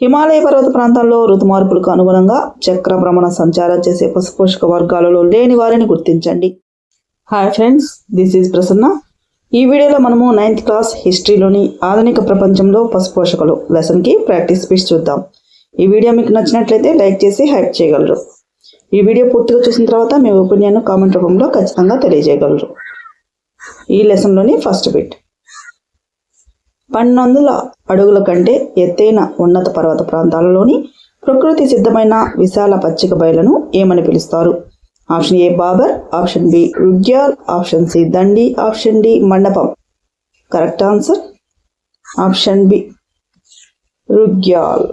హిమాలయ పర్వత ప్రాంతాల్లో ఋతుమార్పులకు అనుగుణంగా చక్ర భ్రమణ సంచారం చేసే పశుపోషక వర్గాలలో లేని వారిని గుర్తించండి. Hi friends, this is Prasanna. ఈ వీడియోలో మనము 9th క్లాస్ హిస్టరీలోని ఆధునిక ప్రపంచంలో పశుపోషకులు లెసన్కి ప్రాక్టీస్ బిట్స్ చూద్దాం. ఈ వీడియో మీకు నచ్చినట్లయితే లైక్ చేసి హైప్ చేయగలరు. ఈ వీడియో పూర్తిగా చూసిన తర్వాత మీ ఒపీనియన్ కామెంట్ రూపంలో ఖచ్చితంగా తెలియజేయగలరు. ఈ లెసన్లోని ఫస్ట్ బిట్, 1200 అడుగుల కంటే ఎత్తైన ఉన్నత పర్వత ప్రాంతాలలోని ప్రకృతి సిద్ధమైన విశాల పచ్చిక బయలను ఏమని పిలుస్తారు? Option A Bhabar, option B రుగ్యాల్, ఆప్షన్ సి దండి, ఆప్షన్ డి మండపం. కరెక్ట్ ఆన్సర్ ఆప్షన్ బి రుగ్యాల్.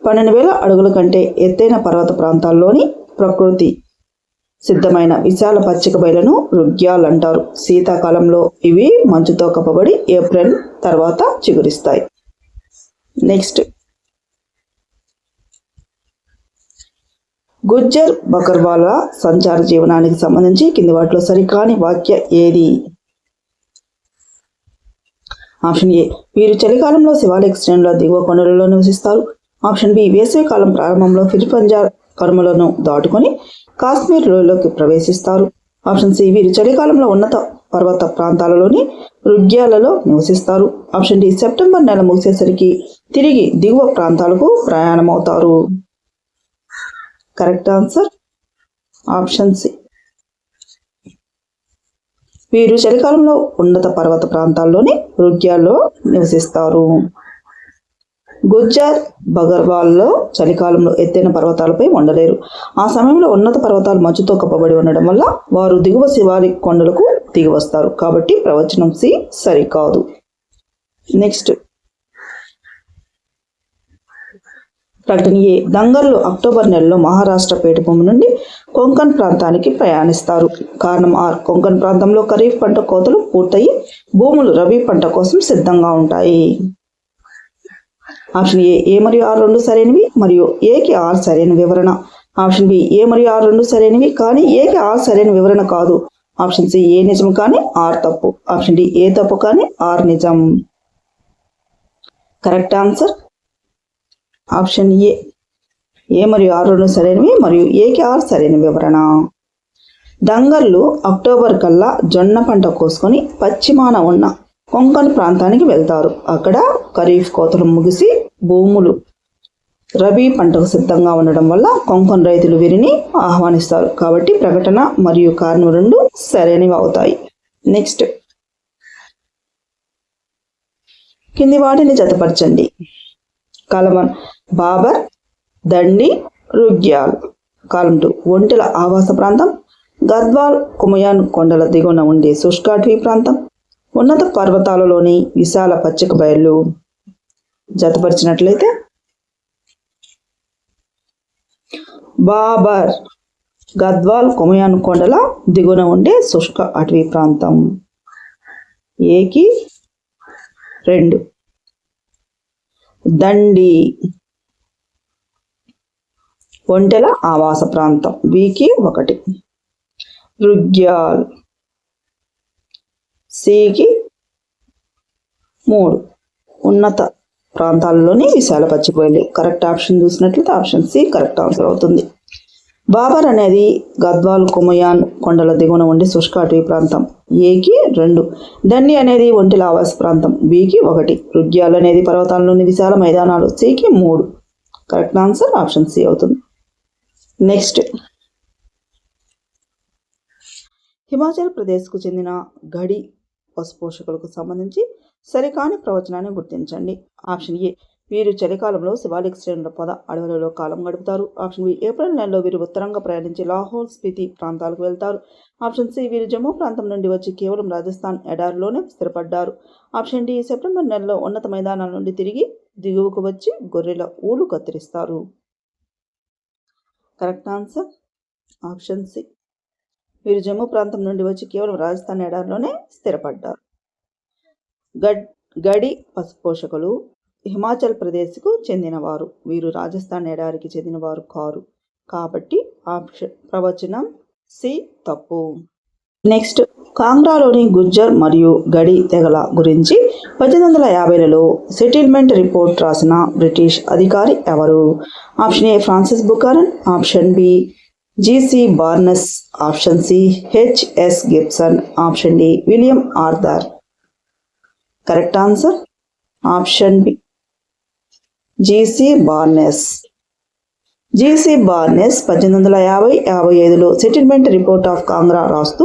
12,000 అడుగుల కంటే ఎత్తైన పర్వత ప్రాంతాల్లోని ప్రకృతి సిద్ధమైన విశాల పచ్చిక బయలను రుగ్యాల్ అంటారు. శీతాకాలంలో ఇవి మంచుతో కప్పబడి ఏప్రిల్ తర్వాత చిగురిస్తాయి. నెక్స్ట్, గుజ్జర్ బకర్వాల సంచార జీవనానికి సంబంధించి కింది వాటిలో సరికాని వాక్య ఏది? ఆప్షన్ ఏ, వీరు చలికాలంలో శివాలిక్ శ్రేణుల దిగువ కొండలలో నివసిస్తారు. ఆప్షన్ బి, వేసవి కాలం ప్రారంభంలో ఫిలిపంజార్ కనుమలను దాటుకొని కాశ్మీర్ లోయలోకి ప్రవేశిస్తారు. ఆప్షన్ సి, వీరు చలికాలంలో ఉన్నత పర్వత ప్రాంతాలలోని రుగ్యాలలో నివసిస్తారు. ఆప్షన్ డి, సెప్టెంబర్ నెల ముగిసేసరికి తిరిగి దిగువ ప్రాంతాలకు ప్రయాణమవుతారు. కరెక్ట్ ఆన్సర్ ఆప్షన్ సి, వీరు చలికాలంలో ఉన్నత పర్వత ప్రాంతాల్లోని రుగ్యాల్లో నివసిస్తారు. గుజ్జర్ బగర్వాల్లో చలికాలంలో ఎత్తైన పర్వతాలపై ఉండలేరు. ఆ సమయంలో ఉన్నత పర్వతాలు మంచుతో కప్పబడి ఉండడం వల్ల వారు దిగువ శివాలిక్ కొండలకు దిగి వస్తారు. కాబట్టి ప్రవచనం సి సరికాదు. నెక్స్ట్, ప్రకటన ఏ, దంగర్లు అక్టోబర్ నెలలో మహారాష్ట్ర పీఠభూమి నుండి కొంకన్ ప్రాంతానికి ప్రయాణిస్తారు. కారణం ఆర్, కొంకన్ ప్రాంతంలో ఖరీఫ్ పంట కోతలు పూర్తయి భూములు రబీ పంట కోసం సిద్ధంగా ఉంటాయి. ఆప్షన్ ఏ మరియు ఆర్ రెండు సరైనవి మరియు ఏకి ఆర్ సరైన వివరణ. ఆప్షన్ బి, ఏ మరియు ఆర్ రెండు సరైనవి కానీ ఏకి ఆర్ సరైన వివరణ కాదు. ఆప్షన్ సి, ఏ నిజం కానీ ఆర్ తప్పు. ఆప్షన్ డి, ఏ తప్పు కానీ ఆర్ నిజం. కరెక్ట్ ఆన్సర్ ఆప్షన్ ఏ మరియు ఆర్ రెండు సరైనవి మరియు ఏకి ఆర్ సరైన వివరణ. దంగర్లు అక్టోబర్ కల్లా జొన్న పంట కోసుకొని పశ్చిమాన ఉన్న కొంకన్ ప్రాంతానికి వెళ్తారు. అక్కడ ఖరీఫ్ కోతలు ముగిసి భూములు రబీ పంటకు సిద్ధంగా ఉండడం వల్ల కొంకన్ రైతులు వీరిని ఆహ్వానిస్తారు. కాబట్టి ప్రకటన మరియు కారణం రెండు సరైనవి అవుతాయి. నెక్స్ట్, కింది వాటిని జతపరచండి. కాలం 1 బాబర్, దండి, రుగ్యాల్. కాలం 2 ఒంటెల ఆవాస ప్రాంతం, గద్వాల్, కుమయాన్ కొండల దిగువన ఉండే శుష్కాటవీ ప్రాంతం, ఉన్నత పర్వతాలలోని విశాల పచ్చిక బయళ్ళు. జతపరిచినట్లయితే బాబర్ గద్వాల్ కుమయాన్ కొండల దిగువన ఉండే శుష్క అటవీ ప్రాంతం. ఏకి 2. దండి ఒంటెల ఆవాస ప్రాంతం. బికి 1. రుగ్యాల్ సికి 3 ఉన్నత ప్రాంతాల్లోని విశాల పచ్చిక బయలు. కరెక్ట్ ఆప్షన్ చూసినట్లయితే ఆప్షన్ సి కరెక్ట్ ఆన్సర్ అవుతుంది. బాబర్ అనేది గద్వాల్ కుమయాన్ కొండల దిగువన ఉండే శుష్క అటవీ ప్రాంతం. ఏకి 2. దండి అనేది ఒంటెల ఆవాస ప్రాంతం. బికి 1. రుగ్యాల్ అనేది పర్వతాల్లోని విశాల మైదానాలు. సికి 3. కరెక్ట్ ఆన్సర్ ఆప్షన్ సి అవుతుంది. నెక్స్ట్, హిమాచల్ ప్రదేశ్కు చెందిన గడి పశుపోషకులకు సంబంధించి సరికాని ప్రవచనాన్ని గుర్తించండి. ఆప్షన్ ఏ, వీరు చలికాలంలో శివాలిక్ శ్రేణుల పొద అడవులలో కాలం గడుపుతారు. ఆప్షన్ బి, ఏప్రిల్ నెలలో వీరు ఉత్తరంగా ప్రయాణించి లాహోల్, స్పితి ప్రాంతాలకు వెళ్తారు. ఆప్షన్ సి, వీరు జమ్మూ ప్రాంతం నుండి వచ్చి కేవలం రాజస్థాన్ ఎడారిలోనే స్థిరపడ్డారు. ఆప్షన్ డి, సెప్టెంబర్ నెలలో ఉన్నత మైదానాల నుండి తిరిగి దిగువకు వచ్చి గొర్రెల ఊలు కత్తిరిస్తారు. కరెక్ట్ ఆన్సర్ ఆప్షన్ సి, వీరు జమ్మూ ప్రాంతం నుండి వచ్చి కేవలం రాజస్థాన్ ఎడారిలోనే స్థిరపడ్డారు. గడి పశుపోషకులు హిమాచల్ ప్రదేశ్కు చెందినవారు. వీరు రాజస్థాన్ ఎడారికి చెందినవారు కారు. కాబట్టి ప్రవచనం సి తప్పు. నెక్స్ట్, కాంగ్రాలోని గుజ్జర్ మరియు గడి తెగల గురించి 1850లలో సెటిల్మెంట్ రిపోర్ట్ రాసిన బ్రిటిష్ అధికారి ఎవరు? Option A Francis Buchanan, option B GC Barnes, option C HS Gibson, option D William Arthur. Correct answer option B GC Barnes. GC Barnes 1850-55లో సెటిల్మెంట్ రిపోర్ట్ ఆఫ్ కాంగ్రా రాస్తూ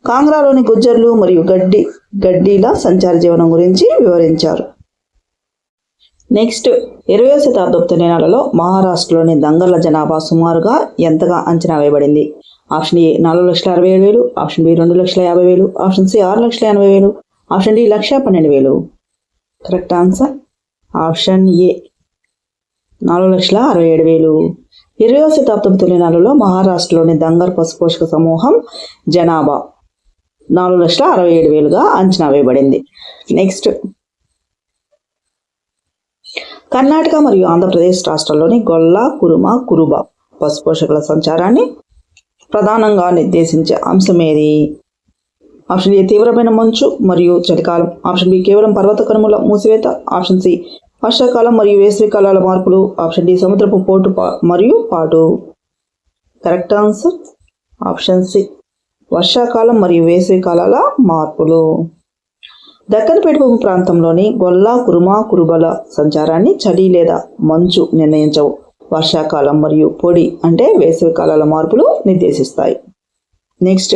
కాంగ్రాలోని గుజ్జర్లు మరియు గడ్డీల సంచార జీవనం గురించి వివరించారు. నెక్స్ట్ 20వ శతాబ్దపు తొలినాళ్లలో మహారాష్ట్రలోని దంగర్ల జనాభా సుమారుగా ఎంతగా అంచనా వేయబడింది? Option A 4,67,000, option B 2,50,000, option C 6,80,000, option D 1,12,000. Correct answer option A 4,67,000. 20వ శతాబ్దపు తొలినాళ్లలో మహారాష్ట్రలోని దంగర్ పశుపోషక సమూహం జనాభా 4,67,000గా అంచనా వేయబడింది. నెక్స్ట్ కర్ణాటక మరియు ఆంధ్రప్రదేశ్ రాష్ట్రాల్లోని గొల్ల, కురుమ, కురుబ పశుపోషకుల సంచారాన్ని ప్రధానంగా నిర్దేశించే అంశం ఏది? ఆప్షన్ ఏ తీవ్రమైన మంచు మరియు చలికాలం, ఆప్షన్ బి కేవలం పర్వత కనుమల మూసివేత, ఆప్షన్ సి వర్షాకాలం మరియు వేసవి కాలాల మార్పులు, ఆప్షన్ డి సముద్రపు పోటు మరియు పాటు. కరెక్ట్ ఆన్సర్ ఆప్షన్ సి వర్షాకాలం మరియు వేసవి కాలాల మార్పులు. దక్కన్ పీఠభూమి ప్రాంతంలోని గొల్ల, కురుమ, కురుబల సంచారాన్ని చలి లేదా మంచు నిర్ణయించవు. వర్షాకాలం మరియు పొడి అంటే వేసవి కాలాల మార్పులు నిర్దేశిస్తాయి. నెక్స్ట్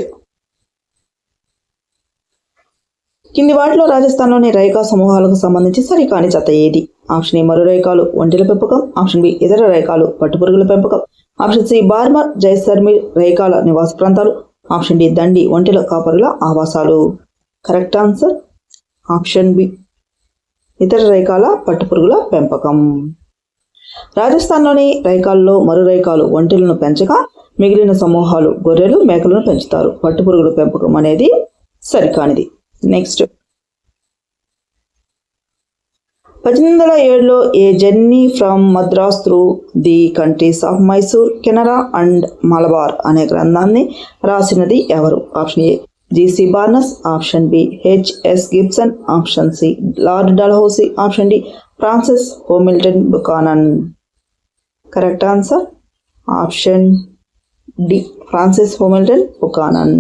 కింది వాటిలో రాజస్థాన్లోని రైకా సమూహాలకు సంబంధించి సరికాని జత ఏది? ఆప్షన్ ఏ మరో రైకాలు ఒంటెల పెంపకం, ఆప్షన్ బి ఇతర రైకాలు పట్టుపురుగుల పెంపకం, ఆప్షన్ సి బార్మర్, జైసల్మీర్ రైకాల నివాస ప్రాంతాలు, ఆప్షన్ డి దండి ఒంటెల కాపరుల ఆవాసాలు. కరెక్ట్ ఆన్సర్ ఆప్షన్ బి ఇతర రైకాల పట్టుపురుగుల పెంపకం. రాజస్థాన్లోని రైకాల్లో మరో రైకాలు ఒంటెలను పెంచగా మిగిలిన సమూహాలు గొర్రెలు, మేకలను పెంచుతారు. పట్టుపురుగుల పెంపకం అనేది సరికానిది. నెక్స్ట్ 1807లో a journey from Madras through the countries of Mysore, Canara and Malabar అనే గ్రంథాన్ని రాసినది ఎవరు? Option A GC Barnes, option B HS Gibson, option C Lord Dalhousie, option D Francis Hamilton Buchanan. Correct answer option D Francis Hamilton Buchanan.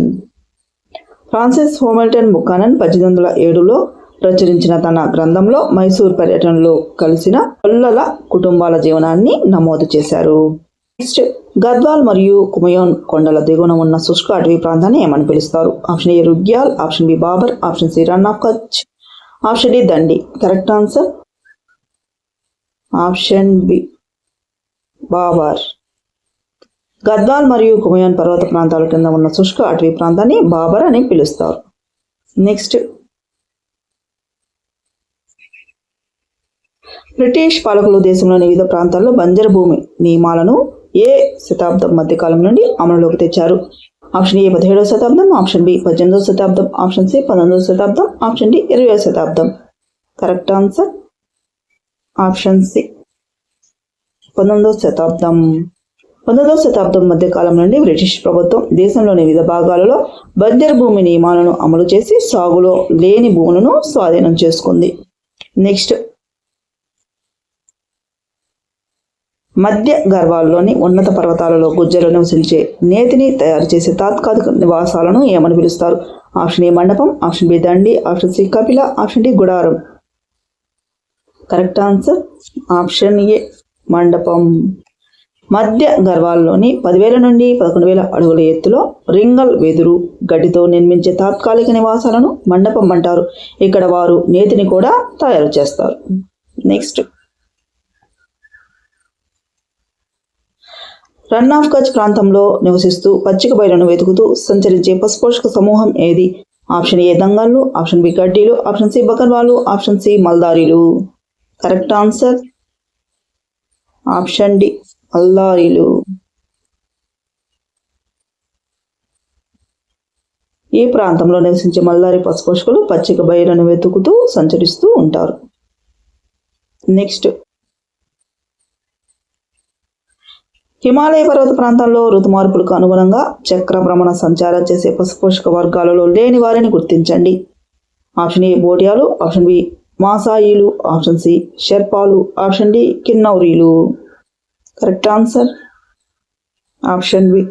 Francis Hamilton Buchanan 1807లో ప్రచురించిన తన గ్రంథంలో మైసూర్ పర్యటనలో కలిసిన గొల్లల కుటుంబాల జీవనాన్ని నమోదు చేశారు. నెక్స్ట్ గద్వాల్ మరియు కుమయోన్ కొండల దిగువన ఉన్న శుష్క అటవీ ప్రాంతాన్ని ఏమని పిలుస్తారు? ఆప్షన్ ఏ రుగ్యాల్, option B Bhabar, option C Rann of Kutch, option D Dandi. Correct answer option B Bhabar. Garhwal మరియు కుమయోన్ పర్వత ప్రాంతాల కింద ఉన్న శుష్క అటవీ ప్రాంతాన్ని బాబర్ అని పిలుస్తారు. నెక్స్ట్ బ్రిటిష్ పాలకులు దేశంలోని వివిధ ప్రాంతాల్లో బంజరు భూమి నియమాలను ఏ శతాబ్దం మధ్యకాలం నుండి అమలులోకి తెచ్చారు? ఆప్షన్ ఏ 17వ శతాబ్దం, ఆప్షన్ బి 18వ శతాబ్దం, ఆప్షన్ సి 19వ శతాబ్దం, ఆప్షన్ డి 20వ శతాబ్దం. కరెక్ట్ ఆన్సర్ ఆప్షన్ సి 19వ శతాబ్దం. 19వ శతాబ్దం మధ్యకాలం నుండి బ్రిటిష్ ప్రభుత్వం దేశంలోని వివిధ భాగాలలో బంజరు భూమి నియమాలను అమలు చేసి సాగులో లేని భూములను స్వాధీనం చేసుకుంది. నెక్స్ట్ మధ్య గర్వాల్లోని ఉన్నత పర్వతాలలో గుజ్జలు నివసించే నేతిని తయారు చేసే తాత్కాలిక నివాసాలను ఏమని పిలుస్తారు? ఆప్షన్ ఏ మండపం, ఆప్షన్ బి దండి, ఆప్షన్ సి కపిల, ఆప్షన్ డి గుడారం. కరెక్ట్ ఆన్సర్ ఆప్షన్ ఏ మండపం. మధ్య గర్వాల్లోని 10,000 నుండి 11,000 అడుగుల ఎత్తులో రింగల్ వెదురు గడ్డితో నిర్మించే తాత్కాలిక నివాసాలను మండపం అంటారు. ఇక్కడ వారు నేతిని కూడా తయారు చేస్తారు. నెక్స్ట్ రన్ ఆఫ్ కచ్ ప్రాంతంలో నివసిస్తూ పచ్చిక బయలను వెతుకుతూ సంచరించే పశుపోషక సమూహం ఏది? ఆప్షన్ ఏ దంగళ్ళు, ఆప్షన్ బి గడ్డీలు, ఆప్షన్ సి బకర్వాలు, ఆప్షన్ సి మల్దారీలు. కరెక్ట్ ఆన్సర్ ఆప్షన్ డి మల్దారీలు. ఈ ప్రాంతంలో నివసించే మల్దారీ పశుపోషకులు పచ్చిక బయలను వెతుకుతూ సంచరిస్తూ ఉంటారు. నెక్స్ట్ హిమాలయ పర్వత ప్రాంతాల్లో ఋతుమార్పులకు అనుగుణంగా చక్ర భ్రమణ సంచారం చేసే పశుపోషక వర్గాలలో లేని వారిని గుర్తించండి. ఆప్షన్ ఏ బోటియాలు, ఆప్షన్ బి మాసాయిలు, ఆప్షన్ సి షెర్పాలు, ఆప్షన్ డి కిన్నౌరీలు. కరెక్ట్ ఆన్సర్ ఆప్షన్ బి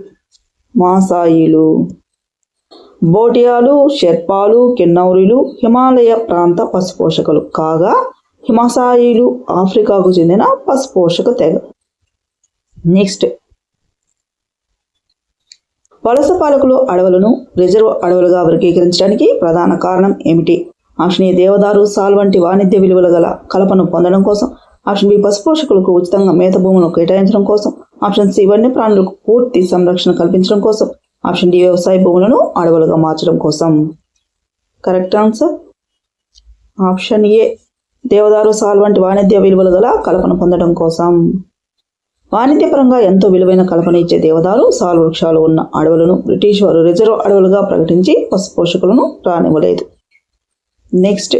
మాసాయిలు. బోటియాలు, షెర్పాలు, కిన్నౌరీలు హిమాలయ ప్రాంత పశుపోషకులు కాగా హిమాసాయిలు ఆఫ్రికాకు చెందిన పశుపోషక తెగ. నెక్స్ట్, వలస పాలకులు అడవులను రిజర్వ్ అడవులుగా వర్గీకరించడానికి ప్రధాన కారణం ఏమిటి? ఆప్షన్ ఏ దేవదారు, సాల్ వంటి వాణిజ్య విలువలు గల కలపను పొందడం కోసం, ఆప్షన్ బి పశుపోషకులకు ఉచితంగా మేత భూములను కేటాయించడం కోసం, ఆప్షన్ సి వన్యప్రాణులకు పూర్తి సంరక్షణ కల్పించడం కోసం, ఆప్షన్ డి వ్యవసాయ భూములను అడవులుగా మార్చడం కోసం. కరెక్ట్ ఆన్సర్ ఆప్షన్ ఏ దేవదారు, సాల్ వంటి వాణిజ్య విలువలు గల కలపను పొందడం కోసం. వాణిజ్యపరంగా ఎంతో విలువైన కలపను ఇచ్చే దేవదారు, సాల్ వృక్షాలు ఉన్న అడవులను బ్రిటిష్ వారు రిజర్వ్ అడవులుగా ప్రకటించి పశుపోషకులను రానివ్వలేదు. నెక్స్ట్,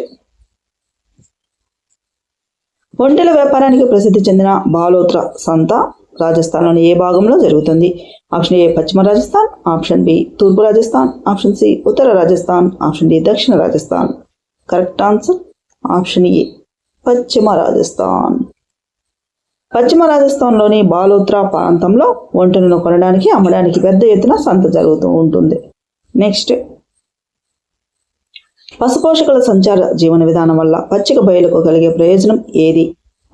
ఒంటెల వ్యాపారానికి ప్రసిద్ధి చెందిన బాలోత్రా సంత రాజస్థాన్లోని ఏ భాగంలో జరుగుతుంది? ఆప్షన్ ఏ పశ్చిమ రాజస్థాన్, ఆప్షన్ బి తూర్పు రాజస్థాన్, ఆప్షన్ సి ఉత్తర రాజస్థాన్, ఆప్షన్ డి దక్షిణ రాజస్థాన్. కరెక్ట్ ఆన్సర్ ఆప్షన్ ఏ పశ్చిమ రాజస్థాన్. పశ్చిమ రాజస్థాన్లోని బాలోత్రా ప్రాంతంలో ఒంటెలను కొనడానికి, అమ్మడానికి పెద్ద ఎత్తున సంత జరుగుతూ ఉంటుంది. నెక్స్ట్, పశుపోషకుల సంచార జీవన విధానం వల్ల పచ్చిక బయలుకు కలిగే ప్రయోజనం ఏది?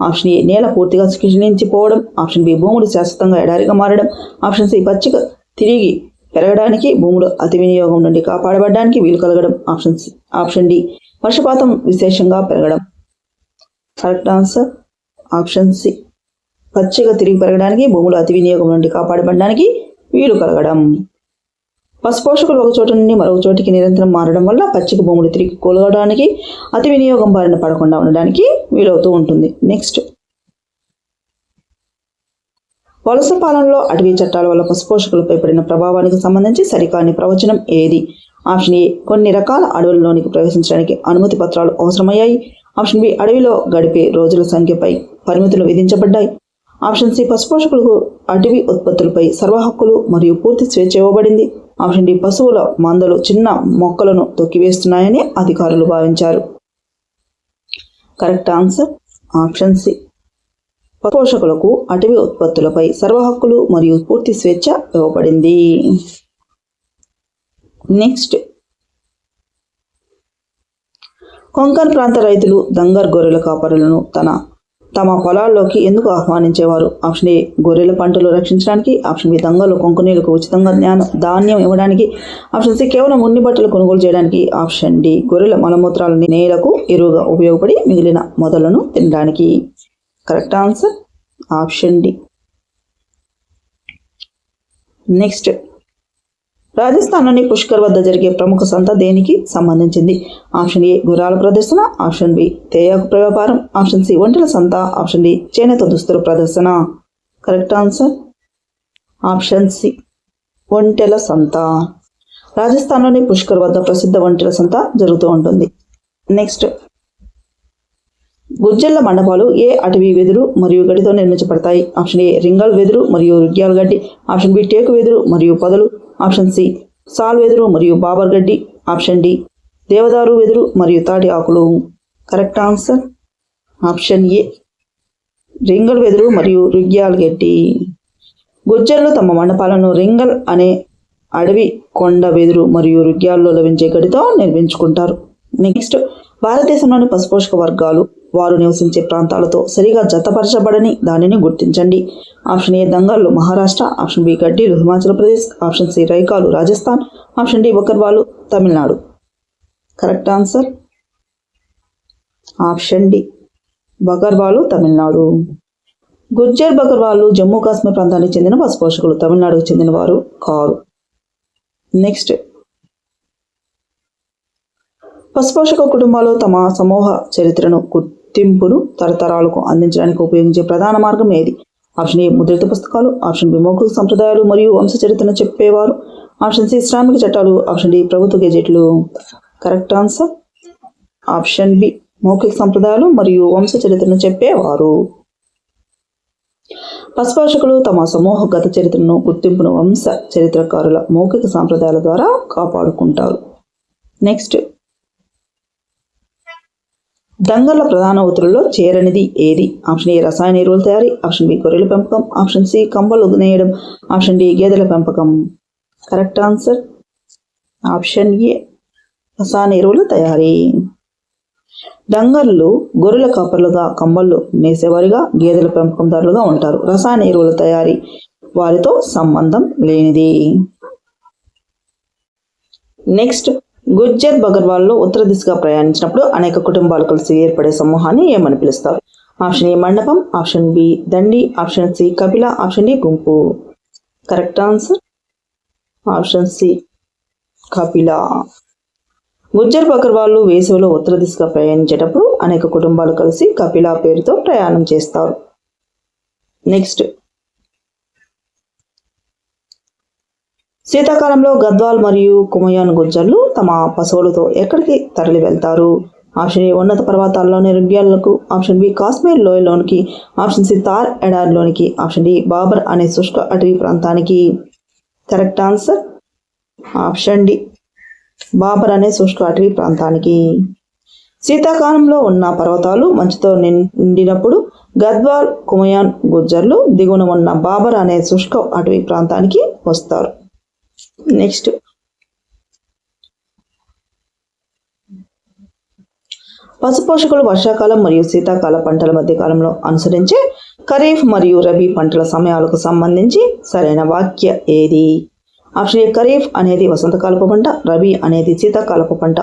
ఆప్షన్ ఏ నేల పూర్తిగా క్షీణించిపోవడం, ఆప్షన్ బి భూములు శాశ్వతంగా ఎడారిగా మారడం, ఆప్షన్ సి పచ్చిక తిరిగి పెరగడానికి, భూములు అతి వినియోగం నుండి కాపాడబడడానికి వీలు కలగడం, ఆప్షన్ డి వర్షపాతం విశేషంగా పెరగడం. కరెక్ట్ ఆన్సర్ ఆప్షన్ సి పచ్చిక తిరిగి పెరగడానికి, భూములు అతి వినియోగం నుండి కాపాడబడడానికి వీలు కలగడం. పశుపోషకులు ఒక చోటు నుండి మరొక చోటికి నిరంతరం మారడం వల్ల పచ్చిక భూములు తిరిగి కొలగడానికి, అతి వినియోగం బారిన పడకుండా ఉండడానికి వీలవుతూ ఉంటుంది. నెక్స్ట్, వలస పాలనలో అటవీ చట్టాల వల్ల పశుపోషకులపై పడిన ప్రభావానికి సంబంధించి సరికాని ప్రవచనం ఏది? ఆప్షన్ ఏ కొన్ని రకాల అడవులలోనికి ప్రవేశించడానికి అనుమతి పత్రాలు అవసరమయ్యాయి, ఆప్షన్ బి అడవిలో గడిపే రోజుల సంఖ్యపై పరిమితులు విధించబడ్డాయి, ఆప్షన్ సి పశుపోషకులకు అటవీ ఉత్పత్తులపై సర్వ హక్కులు మరియు పూర్తి స్వేచ్ఛ ఇవ్వబడింది, ఆప్షన్ డి పశువుల మందలు చిన్న మొక్కలను తొక్కివేస్తున్నాయని అధికారులు భావించారు. కరెక్ట్ ఆన్సర్ ఆప్షన్ సి పశుపోషకులకు అటవీ ఉత్పత్తులపై సర్వ హక్కులు మరియు పూర్తి స్వేచ్ఛ ఇవ్వబడింది. నెక్స్ట్, కొంకణ్ ప్రాంత రైతులు దంగర్ గొర్రెల కాపరులను తమ పొలాల్లోకి ఎందుకు ఆహ్వానించేవారు? ఆప్షన్ ఏ గొర్రెల పంటలు రక్షించడానికి, ఆప్షన్ బి దంగలు కొంకణీలకు ఉచితంగా ధాన్యం ఇవ్వడానికి, ఆప్షన్ సి కేవలం ఉన్ని బట్టలు కొనుగోలు చేయడానికి, ఆప్షన్ డి గొర్రెల మలమూత్రాలను నేలకు ఎరువుగా ఉపయోగపడి మిగిలిన మొదలను తినడానికి. Correct answer option D. Next, రాజస్థాన్లోని పుష్కర్ వద్ద జరిగే ప్రముఖ సంత దేనికి సంబంధించింది? ఆప్షన్ ఏ గుర్రాల ప్రదర్శన, ఆప్షన్ బి తేయాకు వ్యాపారం, ఆప్షన్ సి ఒంటెల సంత, ఆప్షన్ డి చేనేత దుస్తుల ప్రదర్శన. కరెక్ట్ ఆన్సర్ ఆప్షన్ సి ఒంటెల సంత. రాజస్థాన్లోని పుష్కర్ వద్ద ప్రసిద్ధ ఒంటెల సంత జరుగుతూ ఉంటుంది. నెక్స్ట్, గుజ్జెళ్ల మండపాలు ఏ అటవీ వెదురు మరియు గడ్డితో నిర్మించబడతాయి? ఆప్షన్ ఏ రింగల్ వెదురు మరియు రుగ్యాల గడ్డి, ఆప్షన్ బి టేకు వెదురు మరియు పొదలు, ఆప్షన్ సి సాల్ వెదురు మరియు బాబర్ గడ్డి, ఆప్షన్ డి దేవదారు వెదురు మరియు తాటి ఆకులు. కరెక్ట్ ఆన్సర్ ఆప్షన్ ఏ రింగల్ వెదురు మరియు రుగ్యాల గడ్డి. గుజ్జర్లు తమ మండపాలను రింగల్ అనే అడవి కొండ వెదురు మరియు రుగ్యాల్లో లభించే గడ్డితో నిర్మించుకుంటారు. నెక్స్ట్, భారతదేశంలోని పశుపోషక వర్గాలు వారు నివసించే ప్రాంతాలతో సరిగా జతపరచబడని దానిని గుర్తించండి. ఆప్షన్ ఏ దంగళ్ళు మహారాష్ట్ర, ఆప్షన్ బి గడ్డీలు హిమాచల్ ప్రదేశ్, ఆప్షన్ సి రైకాలు రాజస్థాన్, ఆప్షన్ డి బకర్వాలు Tamil Nadu. Correct answer option D బకర్వాలు తమిళనాడు. గుజ్జర్ బకర్వాలు జమ్మూ కాశ్మీర్ ప్రాంతానికి చెందిన పశుపోషకులు, తమిళనాడుకు చెందిన వారు కారు. నెక్స్ట్, పశుపోషక కుటుంబాలు తమ సమూహ చరిత్రను గుర్తింపును తరతరాలకు అందించడానికి ఉపయోగించే ప్రధాన మార్గం ఏది? ఆప్షన్ ఏ ముద్రిత పుస్తకాలు, ఆప్షన్ బి మౌఖిక సంప్రదాయాలు మరియు వంశ చరిత్రను చెప్పేవారు, ఆప్షన్ సి శ్రామిక చట్టాలు, ఆప్షన్ డి ప్రభుత్వ గెజెట్లు. కరెక్ట్ ఆన్సర్ ఆప్షన్ బి మౌఖిక సంప్రదాయాలు మరియు వంశ చరిత్రను చెప్పేవారు. పశుపోషకులు తమ సమూహగత చరిత్రను, గుర్తింపును వంశ చరిత్రకారుల మౌఖిక సాంప్రదాయాల ద్వారా కాపాడుకుంటారు. నెక్స్ట్, దంగర్ల ప్రధాన ఉతులలో చేరనిది ఏది? ఆప్షన్ ఏ రసాయన ఎరువుల తయారీ, ఆప్షన్ బి గొర్రెల పెంపకం, ఆప్షన్ సి కంబలు నేయడం, ఆప్షన్ డి గేదెల పెంపకం. కరెక్ట్ ఆన్సర్ ఆప్షన్ ఏ రసాయన ఎరువుల తయారీ. డంగర్లు గొర్రెల కాపర్లుగా, కంబళ్ళు నేసేవారిగా, గేదెల పెంపకందారులుగా ఉంటారు. రసాయన ఎరువుల తయారీ వారితో సంబంధం లేనిది. నెక్స్ట్, గుజ్జర్ బగర్వాల్లో ఉత్తర దిశగా ప్రయాణించినప్పుడు అనేక కుటుంబాలు కలిసి ఏర్పడే సమూహాన్ని ఏమని పిలుస్తారు? ఆప్షన్ ఏ మండపం, ఆప్షన్ బి దండి, ఆప్షన్ సి కపిల, ఆప్షన్ డి గుంపు. కరెక్ట్ ఆన్సర్ ఆప్షన్ సి కపిల. గుజ్జర్ బగర్వాళ్ళు వేసవిలో ఉత్తర దిశగా ప్రయాణించేటప్పుడు అనేక కుటుంబాలు కలిసి కపిల పేరుతో ప్రయాణం చేస్తారు. నెక్స్ట్, శీతాకాలంలో గద్వాల్ మరియు కుమయాన్ గుజ్జర్లు తమ పశువులతో ఎక్కడికి తరలి వెళ్తారు? ఆప్షన్ ఏ ఉన్నత పర్వతాల్లోని రుగ్యాలకు, ఆప్షన్ బి కాశ్మీర్ లోయలోనికి, ఆప్షన్ సి తార్ ఎడారిలోనికి, ఆప్షన్ డి బాబర్ అనే శుష్క అటవీ ప్రాంతానికి. Correct answer option D Bhabar అనే శుష్క అటవీ ప్రాంతానికి. శీతాకాలంలో ఉన్న పర్వతాలు మంచుతో నిండినప్పుడు గద్వాల్ కుమయాన్ గుజ్జర్లు దిగువన ఉన్న బాబర్ అనే శుష్క అటవీ ప్రాంతానికి వస్తారు. నెక్స్ట్, పశుపోషకులు వర్షాకాలం మరియు శీతాకాల పంటల మధ్య కాలంలో అనుసరించే ఖరీఫ్ మరియు రబీ పంటల సమయాలకు సంబంధించి సరైన వాక్య ఏది? ఆప్షన్ ఏ ఖరీఫ్ అనేది వసంతకాలపు పంట, రబీ అనేది శీతాకాలపు పంట,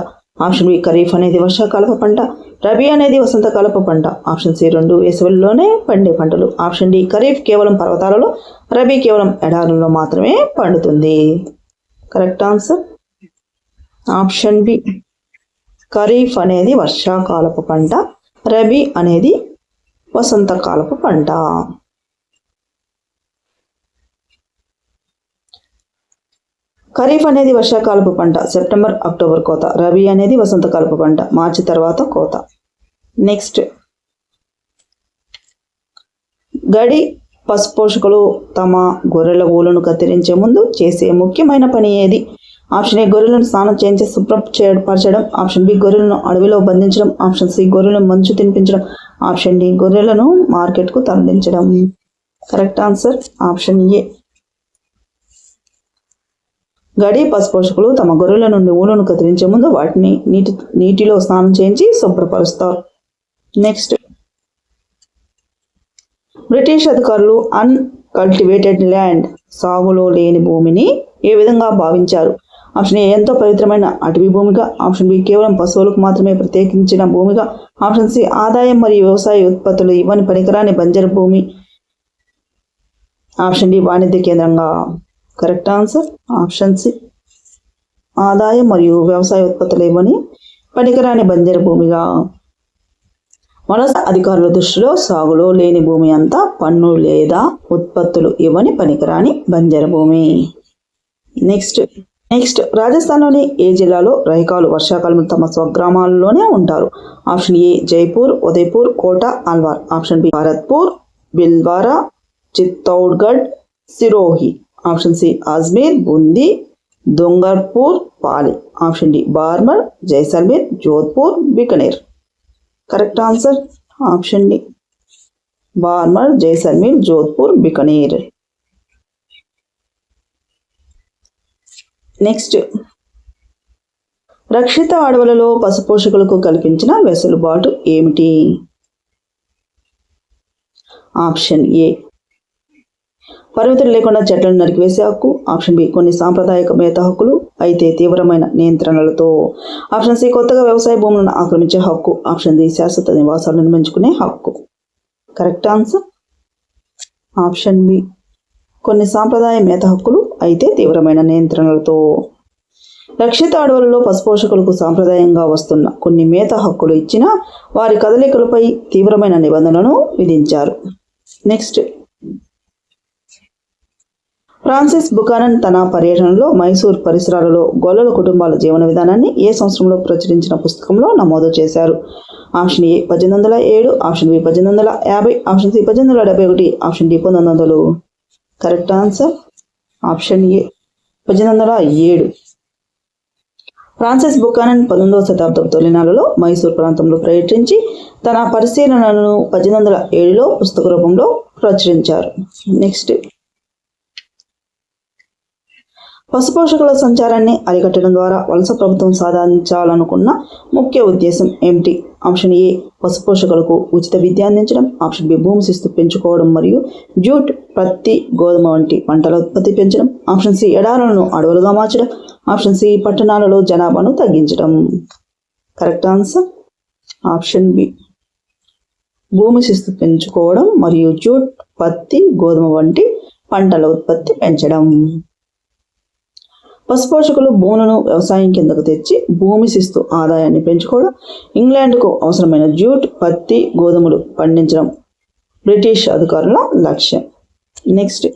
ఆప్షన్ బి ఖరీఫ్ అనేది వర్షాకాలపు పంట, రబీ అనేది వసంతకాలపు పంట, ఆప్షన్ సి రెండు వేసవిలోనే పండే పంటలు, ఆప్షన్ డి ఖరీఫ్ కేవలం పర్వతాలలో, రబీ కేవలం ఎడారుల్లో మాత్రమే పండుతుంది. Correct answer option B kharif అనేది వర్షాకాలపు పంట, రబీ అనేది వసంతకాలపు పంట. ఖరీఫ్ అనేది వర్షాకాలపు పంట, సెప్టెంబర్ అక్టోబర్ కోత. రబీ అనేది వసంతకాలపు పంట, మార్చి తర్వాత కోత. నెక్స్ట్, గడి పశుపోషకులు తమ గొర్రెల ఊలను కత్తిరించే ముందు చేసే ముఖ్యమైన పని ఏది? ఆప్షన్ ఏ గొర్రెలను స్నానం చేయించి శుభ్రపరచడం, ఆప్షన్ బి గొర్రెలను అడవిలో బంధించడం, ఆప్షన్ సి గొర్రెలను మంచు తినిపించడం, ఆప్షన్ డి గొర్రెలను మార్కెట్కు తరలించడం. కరెక్ట్ ఆన్సర్ ఆప్షన్ ఏ గడి పశుపోషకులు తమ గొర్రెల నుండి ఊలను కత్తిరించే ముందు వాటిని నీటిలో స్నానం చేయించి శుభ్రపరుస్తారు. నెక్స్ట్, బ్రిటిష్ అధికారులు అన్కల్టివేటెడ్ ల్యాండ్, సాగులో లేని భూమిని ఏ విధంగా భావించారు? ఆప్షన్ ఏ ఎంతో పవిత్రమైన అటవీ భూమిగా, ఆప్షన్ బి కేవలం పశువులకు మాత్రమే ప్రత్యేకించిన భూమిగా, ఆప్షన్ సి ఆదాయం మరియు వ్యవసాయ ఉత్పత్తులు ఇవ్వని పనికిరాని బంజరు భూమి, ఆప్షన్ డి వాణిజ్య కేంద్రంగా. కరెక్ట్ ఆన్సర్ ఆప్షన్ సి ఆదాయం మరియు వ్యవసాయ ఉత్పత్తులు ఇవ్వని పనికిరాని బంజరు భూమిగా. వలస అధికారుల దృష్టిలో సాగులో లేని భూమి అంతా పన్ను లేదా ఉత్పత్తులు ఇవ్వని పనికిరాని బంజరు భూమి. నెక్స్ట్ రాజస్థాన్లోని ఏ జిల్లాలో రైకాలు వర్షాకాలం తమ స్వగ్రామాల్లోనే ఉంటారు? Option A Jaipur, Udaipur, Kota, Alwar, option B Bharatpur, Bhilwara, Chittorgarh, Sirohi, option C Ajmer, Bundi, Dungarpur, Pali, option D Barmer, Jaisalmer, Jodhpur, Bikaner. Correct answer option D Barmer, Jaisalmer, Jodhpur, Bikaner. Next, రక్షిత అడవులలో పశుపోషకులకు కల్పించిన వెసులుబాటు ఏమిటి? ఆప్షన్ ఏ పరిమితులు లేకుండా చెట్లను నరికివేసే హక్కు, ఆప్షన్ బి కొన్ని సాంప్రదాయక మేత హక్కులు అయితే తీవ్రమైన నియంత్రణలతో, ఆప్షన్ సి కొత్తగా వ్యవసాయ భూములను ఆక్రమించే హక్కు, ఆప్షన్ డి శాశ్వత నివాసాలను నిర్మించుకునే హక్కు. కరెక్ట్ ఆన్సర్ ఆప్షన్ బి కొన్ని సాంప్రదాయ మేత హక్కులు అయితే తీవ్రమైన నియంత్రణలతో. రక్షిత అడవులలో పశుపోషకులకు సాంప్రదాయంగా వస్తున్న కొన్ని మేత హక్కులు ఇచ్చినా వారి కదలికలపై తీవ్రమైన నిబంధనలను విధించారు. నెక్స్ట్, ఫ్రాన్సిస్ బుకానన్ తన పర్యటనలో మైసూర్ పరిసరాలలో గొల్లల కుటుంబాల జీవన విధానాన్ని ఏ సంవత్సరంలో ప్రచురించిన పుస్తకంలో నమోదు చేశారు? Option A 1807, option B 1850, option C 1871, option D 1900. Correct answer option A 1807. Francis Buchanan 19వ శతాబ్దపు తొలినాళ్లలో మైసూర్ ప్రాంతంలో పర్యటించి తన పరిశీలనలను 1807లో పుస్తక రూపంలో ప్రచురించారు. నెక్స్ట్, పశుపోషకుల సంచారాన్ని అరికట్టడం ద్వారా వలస ప్రభుత్వం సాధించాలనుకున్న ముఖ్య ఉద్దేశం ఏమిటి? ఆప్షన్ ఏ పశుపోషకులకు ఉచిత విద్య అందించడం, ఆప్షన్ బి భూమి శిస్తు పెంచుకోవడం మరియు జూట్, పత్తి, గోధుమ వంటి పంటల ఉత్పత్తి పెంచడం, ఆప్షన్ సి ఎడారులను అడవులుగా మార్చడం, ఆప్షన్ సి పట్టణాలలో జనాభాను తగ్గించడం. కరెక్ట్ ఆన్సర్ ఆప్షన్ బి భూమి శిస్తు పెంచుకోవడం మరియు జూట్, పత్తి, గోధుమ వంటి పంటల ఉత్పత్తి పెంచడం. పశుపోషకులు భూములను వ్యవసాయం కిందకు తెచ్చి భూమి శిస్తు ఆదాయాన్ని పెంచుకోవడం, ఇంగ్లాండ్కు అవసరమైన జూట్, పత్తి, గోధుమలు పండించడం బ్రిటిష్ అధికారుల లక్ష్యం. నెక్స్ట్,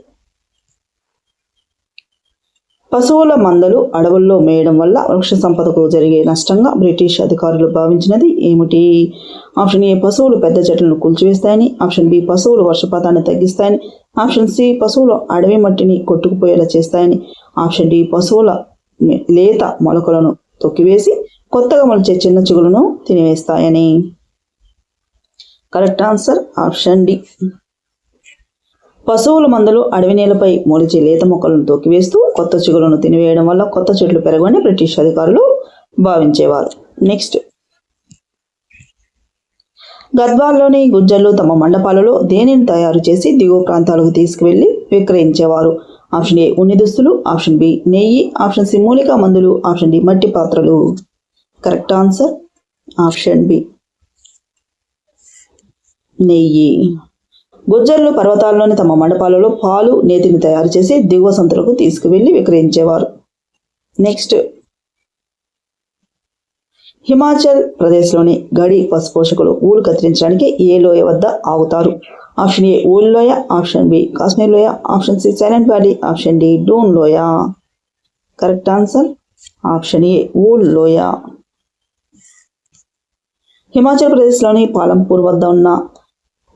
పశువుల మందలు అడవుల్లో మేయడం వల్ల వృక్ష సంపదకు జరిగే నష్టంగా బ్రిటిష్ అధికారులు భావించినది ఏమిటి? ఆప్షన్ ఏ పశువులు పెద్ద చెట్లను కూల్చివేస్తాయని, ఆప్షన్ బి పశువులు వర్షపాతాన్ని తగ్గిస్తాయని, ఆప్షన్ సి పశువులు అడవి మట్టిని కొట్టుకుపోయేలా చేస్తాయని, ఆప్షన్ డి పశువుల లేత మొలకలను తొక్కివేసి కొత్తగా మొలిచే చిన్న చిగులను తినివేస్తాయని. Correct answer option D. పశువుల మందలు అడవి నేలపై మొలిచే లేత మొక్కలను తొక్కివేస్తూ కొత్త చిగులను తినివేయడం వల్ల కొత్త చెట్లు పెరగని బ్రిటిష్ అధికారులు భావించేవారు. నెక్స్ట్, గద్వాల్లోని గుజ్జర్లు తమ మండపాలలో దేనిని తయారు చేసి దిగువ ప్రాంతాలకు తీసుకువెళ్లి విక్రయించేవారు? ఆప్షన్ ఏ ఉన్ని దుస్తులు, ఆప్షన్ బి నెయ్యి, ఆప్షన్ సి మూలికా మందులు, ఆప్షన్ డి మట్టి పాత్రలు. కరెక్ట్ ఆన్సర్ ఆప్షన్ బి నెయ్యి. గుజ్జర్లు పర్వతాల్లోని తమ మండపాలలో పాలు, నేతిని తయారు చేసి దిగువ సంతలకు తీసుకువెళ్లి విక్రయించేవారు. నెక్స్ట్, హిమాచల్ ప్రదేశ్లోని గడి పశుపోషకులు ఊలు కత్తిరించడానికి ఏ లోయ వద్ద ఆగుతారు? ఆప్షన్ ఏ ఊల్ లోయ, ఆప్షన్ బి కాశ్మీర్ లోయ, option C silent valley, option D Doon లోయ. కరెక్ట్ ఆన్సర్ ఆప్షన్ ఏ ఊల్ లోయ. హిమాచల్ ప్రదేశ్లోని పాలంపూర్ వద్ద ఉన్న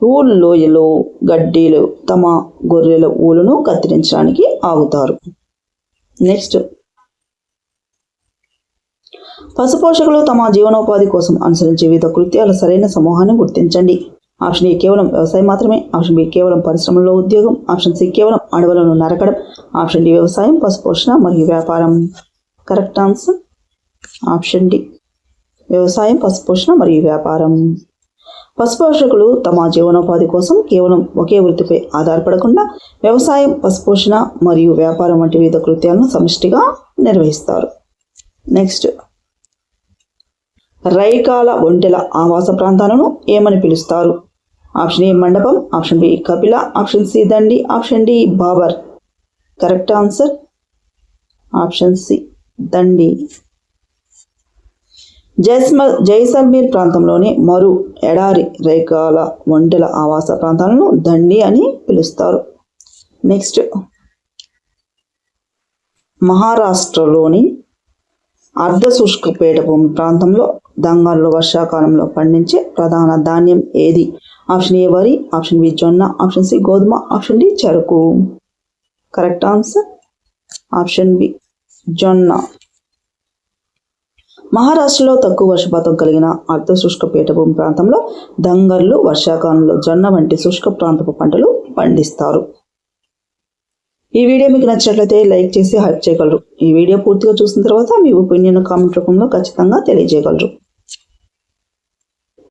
ఊల్ లోయలో గడ్డీలు తమ గొర్రెల ఊలును కత్తిరించడానికి ఆగుతారు. నెక్స్ట్, పశుపోషకులు తమ జీవనోపాధి కోసం అనుసరించే వివిధ కృత్యాల సరైన సమూహాన్ని గుర్తించండి. ఆప్షన్ ఏ కేవలం వ్యవసాయం మాత్రమే, ఆప్షన్ బి కేవలం పరిశ్రమల్లో ఉద్యోగం, ఆప్షన్ సి కేవలం అడవులను నరకడం, ఆప్షన్ డి వ్యవసాయం, పశుపోషణ మరియు వ్యాపారం. కరెక్ట్ ఆన్సర్ ఆప్షన్ డి వ్యవసాయం, పశుపోషణ మరియు వ్యాపారం. పశుపోషకులు తమ జీవనోపాధి కోసం కేవలం ఒకే వృత్తిపై ఆధారపడకుండా వ్యవసాయం, పశుపోషణ మరియు వ్యాపారం వంటి వివిధ కృత్యాలను సమిష్టిగా నిర్వహిస్తారు. నెక్స్ట్, రైకాల ఒంటెల ఆవాస ప్రాంతాలను ఏమని పిలుస్తారు? ఆప్షన్ ఏ మండపం, ఆప్షన్ బి కపిల, ఆప్షన్ సి దండి, option D Bhabar. Correct answer option C దండి. జైసల్మీర్ ప్రాంతంలోని మరు ఎడారి రైకాల ఒంటెల ఆవాస ప్రాంతాలను దండి అని పిలుస్తారు. నెక్స్ట్, మహారాష్ట్రలోని అర్ధశుష్క పీఠభూమి ప్రాంతంలో దంగర్లు వర్షాకాలంలో పండించే ప్రధాన ధాన్యం ఏది? ఆప్షన్ ఏ వరి, ఆప్షన్ బి జొన్న, ఆప్షన్ సి గోధుమ, ఆప్షన్ డి చెరకు. కరెక్ట్ ఆన్సర్ ఆప్షన్ బి జొన్న. మహారాష్ట్రలో తక్కువ వర్షపాతం కలిగిన అర్ధశుష్క పీఠభూమి ప్రాంతంలో దంగర్లు వర్షాకాలంలో జొన్న వంటి శుష్క ప్రాంతపు పంటలు పండిస్తారు. ఈ వీడియో మీకు నచ్చినట్లయితే లైక్ చేసి హైప్ చేయగలరు. ఈ వీడియో పూర్తిగా చూసిన తర్వాత మీ ఒపీనియన్ కామెంట్ రూపంలో ఖచ్చితంగా తెలియజేయగలరు.